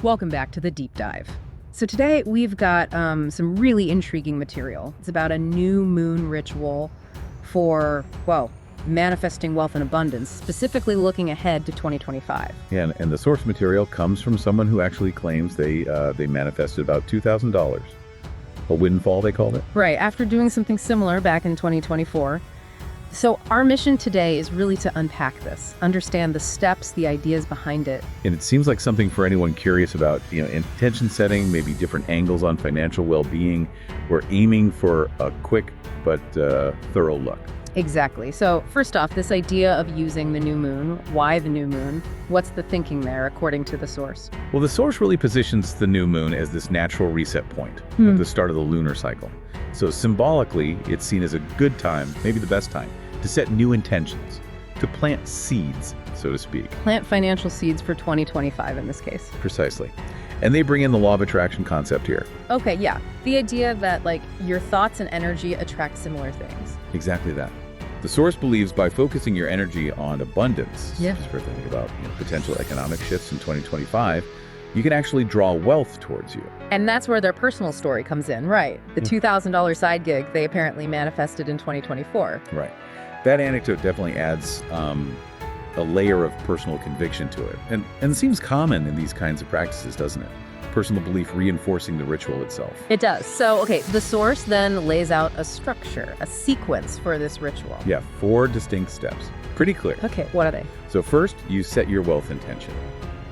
Welcome back to the deep dive. So today we've got some really intriguing material. It's about a new moon ritual for, well, manifesting wealth and abundance, specifically looking ahead to 2025. And the source material comes from someone who actually claims they manifested about $2,000. A windfall, they called it. Right, after doing something similar back in 2024. So our mission today is really to unpack this, understand the steps, the ideas behind it. And it seems like something for anyone curious about, intention setting, maybe different angles on financial well-being. We're aiming for a quick but thorough look. Exactly. So first off, this idea of using the new moon, why the new moon? What's the thinking there according to the source? Well, the source really positions the new moon as this natural reset point at the start of the lunar cycle. So symbolically, it's seen as a good time, maybe the best time, to set new intentions, to plant seeds, so to speak. Plant financial seeds for 2025 in this case. Precisely. And they bring in the law of attraction concept here. Okay, yeah. The idea that, your thoughts and energy attract similar things. Exactly that. The source believes by focusing your energy on abundance, just for thinking about potential economic shifts in 2025, you can actually draw wealth towards you. And that's where their personal story comes in, right? The $2,000 side gig they apparently manifested in 2024. Right. That anecdote definitely adds a layer of personal conviction to it. And seems common in these kinds of practices, doesn't it? Personal belief reinforcing the ritual itself. It does. So, okay, the source then lays out a structure, a sequence for this ritual. Yeah, 4 distinct steps. Pretty clear. Okay, what are they? So first, you set your wealth intention.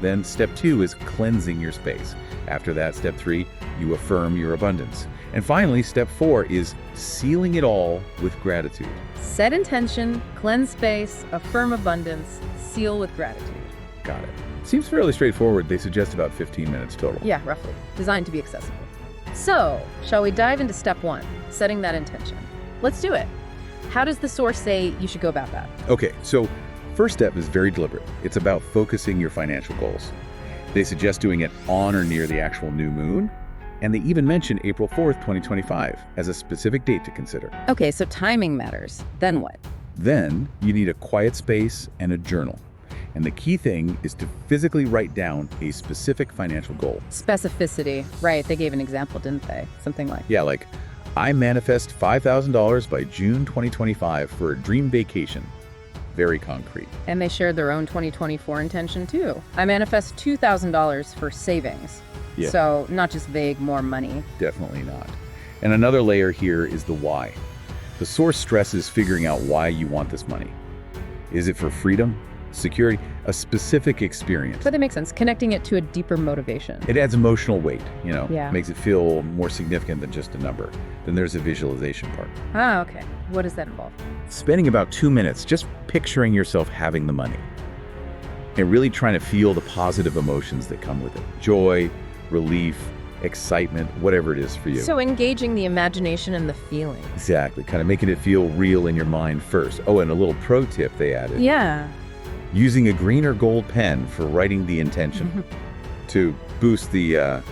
Then step 2 is cleansing your space. After that, step 3, you affirm your abundance. And finally, step 4 is sealing it all with gratitude. Set intention, cleanse space, affirm abundance, seal with gratitude. Got it. Seems fairly straightforward. They suggest about 15 minutes total. Yeah, roughly. Designed to be accessible. So, shall we dive into step 1, setting that intention? Let's do it. How does the source say you should go about that? Okay, so first step is very deliberate. It's about focusing your financial goals. They suggest doing it on or near the actual new moon, and they even mention April 4th, 2025 as a specific date to consider. Okay, so timing matters. Then what? Then you need a quiet space and a journal. And the key thing is to physically write down a specific financial goal. Specificity. Right, they gave an example, didn't they? Something like... Yeah, like, I manifest $5,000 by June 2025 for a dream vacation. Very concrete. And they shared their own 2024 intention, too. I manifest $2,000 for savings. Yeah. So, not just vague, more money. Definitely not. And another layer here is the why. The source stresses figuring out why you want this money. Is it for freedom? Security, a specific experience. But it makes sense, connecting it to a deeper motivation. It adds emotional weight, Yeah. Makes it feel more significant than just a number. Then there's a visualization part. Ah, okay. What does that involve? Spending about 2 minutes just picturing yourself having the money and really trying to feel the positive emotions that come with it. Joy, relief, excitement, whatever it is for you. So engaging the imagination and the feeling. Exactly, kind of making it feel real in your mind first. Oh, and a little pro tip they added. Yeah. Using a green or gold pen for writing the intention to boost the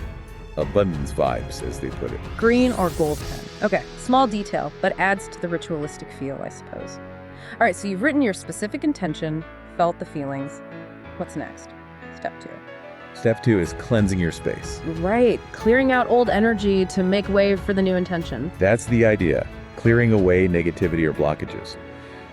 abundance vibes, as they put it. Green or gold pen. Okay, small detail, but adds to the ritualistic feel, I suppose. All right, so you've written your specific intention, felt the feelings. What's next? Step 2. Step 2 is cleansing your space. Right, clearing out old energy to make way for the new intention. That's the idea, clearing away negativity or blockages.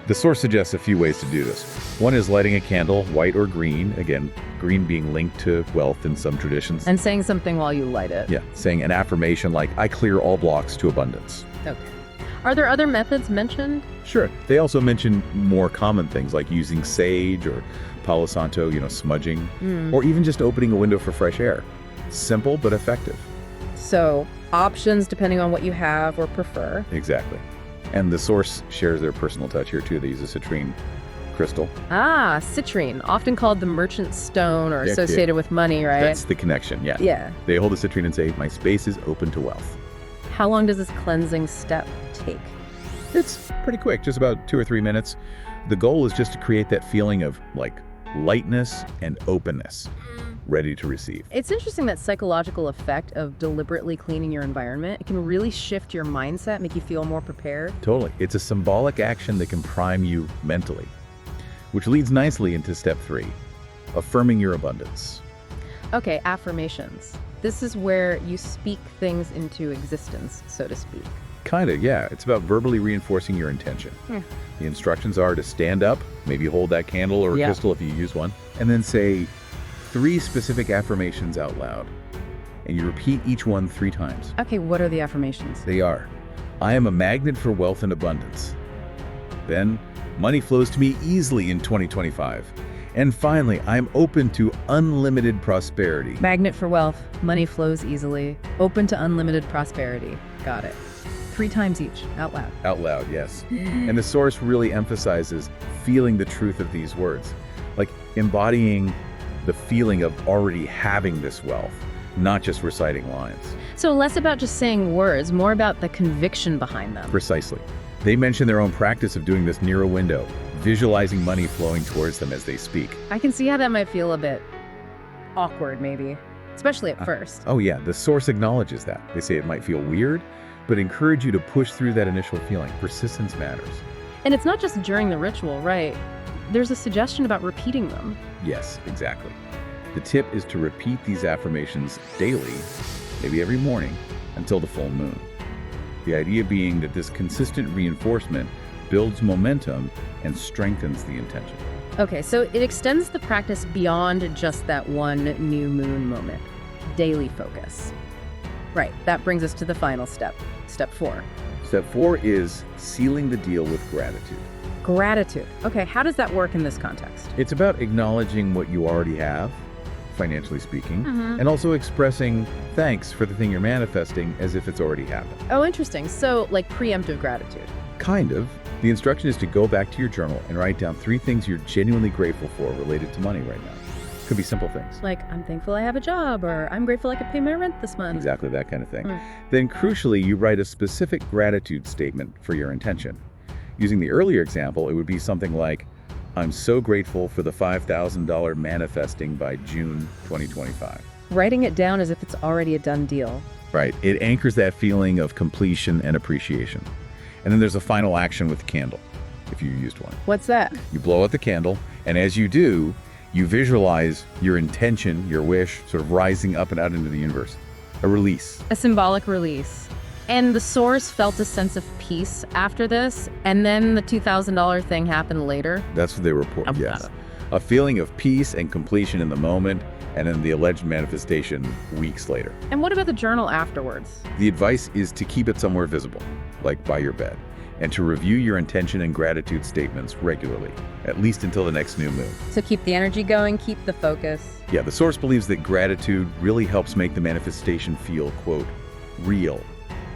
The source suggests a few ways to do this. One is lighting a candle, white or green, again, green being linked to wealth in some traditions. And saying something while you light it. Yeah, saying an affirmation like, I clear all blocks to abundance. Okay. Are there other methods mentioned? Sure. They also mention more common things like using sage or Palo Santo, smudging, or even just opening a window for fresh air. Simple but effective. So, options depending on what you have or prefer. Exactly. And the source shares their personal touch here too. They use a citrine crystal. Ah, citrine, often called the merchant stone or associated with money, right? That's the connection, yeah. Yeah. They hold a citrine and say, my space is open to wealth. How long does this cleansing step take? It's pretty quick, just about 2 or 3 minutes. The goal is just to create that feeling of lightness and openness, ready to receive. It's interesting that psychological effect of deliberately cleaning your environment. It can really shift your mindset, make you feel more prepared. Totally. It's a symbolic action that can prime you mentally, which leads nicely into step 3, affirming your abundance. Okay, affirmations. This is where you speak things into existence, so to speak. Kinda, yeah. It's about verbally reinforcing your intention. Yeah. The instructions are to stand up, maybe hold that candle or Yeah. crystal if you use one, and then say 3 specific affirmations out loud. And you repeat each one 3 times. Okay, what are the affirmations? They are, I am a magnet for wealth and abundance. Then, money flows to me easily in 2025. And finally, I am open to unlimited prosperity. Magnet for wealth, money flows easily, open to unlimited prosperity. Got it. 3 times each, out loud. Out loud, yes. And the source really emphasizes feeling the truth of these words, like embodying the feeling of already having this wealth, not just reciting lines. So less about just saying words, more about the conviction behind them. Precisely. They mention their own practice of doing this near a window, visualizing money flowing towards them as they speak. I can see how that might feel a bit awkward, maybe, especially at first. Oh yeah, the source acknowledges that. They say it might feel weird, but encourage you to push through that initial feeling. Persistence matters. And it's not just during the ritual, right? There's a suggestion about repeating them. Yes, exactly. The tip is to repeat these affirmations daily, maybe every morning, until the full moon. The idea being that this consistent reinforcement builds momentum and strengthens the intention. Okay, so it extends the practice beyond just that one new moon moment. Daily focus. Right, that brings us to the final step, step 4. Step 4 is sealing the deal with gratitude. Gratitude. Okay, how does that work in this context? It's about acknowledging what you already have, financially speaking, Mhm. and also expressing thanks for the thing you're manifesting as if it's already happened. Oh, interesting. So, like preemptive gratitude. Kind of. The instruction is to go back to your journal and write down 3 things you're genuinely grateful for related to money right now. Could be simple things. Like, I'm thankful I have a job, or I'm grateful I could pay my rent this month. Exactly that kind of thing. Mm. Then crucially, you write a specific gratitude statement for your intention. Using the earlier example, it would be something like, I'm so grateful for the $5,000 manifesting by June 2025. Writing it down as if it's already a done deal. Right. It anchors that feeling of completion and appreciation. And then there's a final action with the candle, if you used one. What's that? You blow out the candle, and as you do, you visualize your intention, your wish, sort of rising up and out into the universe. A release. A symbolic release. And the source felt a sense of peace after this, and then the $2,000 thing happened later. That's what they report, I've yes. got it. A feeling of peace and completion in the moment, and then the alleged manifestation weeks later. And what about the journal afterwards? The advice is to keep it somewhere visible, like by your bed, and to review your intention and gratitude statements regularly, at least until the next new moon. So keep the energy going, keep the focus. Yeah, the source believes that gratitude really helps make the manifestation feel, quote, real.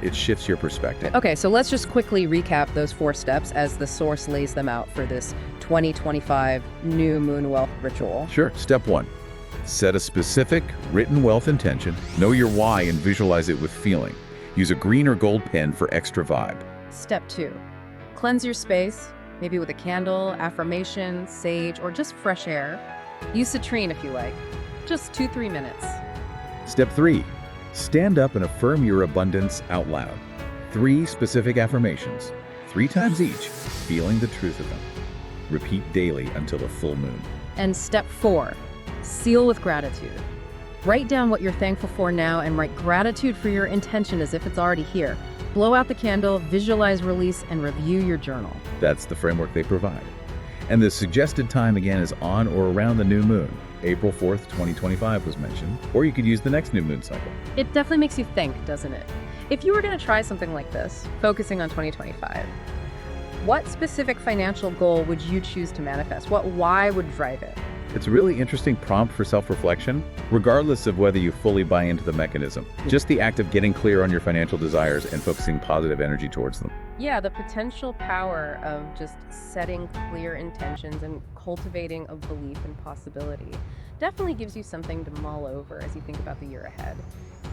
It shifts your perspective. Okay, so let's just quickly recap those 4 steps as the source lays them out for this 2025 new moon wealth ritual. Sure. Step 1, set a specific written wealth intention, know your why, and visualize it with feeling. Use a green or gold pen for extra vibe. Step 2, cleanse your space, maybe with a candle, affirmation, sage, or just fresh air. Use citrine if you like. Just 2-3 minutes. Step 3, stand up and affirm your abundance out loud. 3 specific affirmations, 3 times each, feeling the truth of them. Repeat daily until the full moon. And step 4, seal with gratitude. Write down what you're thankful for now and write gratitude for your intention as if it's already here. Blow out the candle, visualize release, and review your journal. That's the framework they provide. And the suggested time again is on or around the new moon. April 4th, 2025 was mentioned, or you could use the next new moon cycle. It definitely makes you think, doesn't it? If you were going to try something like this, focusing on 2025, what specific financial goal would you choose to manifest? What why would drive it? It's a really interesting prompt for self-reflection, regardless of whether you fully buy into the mechanism. Just the act of getting clear on your financial desires and focusing positive energy towards them. Yeah, the potential power of just setting clear intentions and cultivating a belief in possibility definitely gives you something to mull over as you think about the year ahead.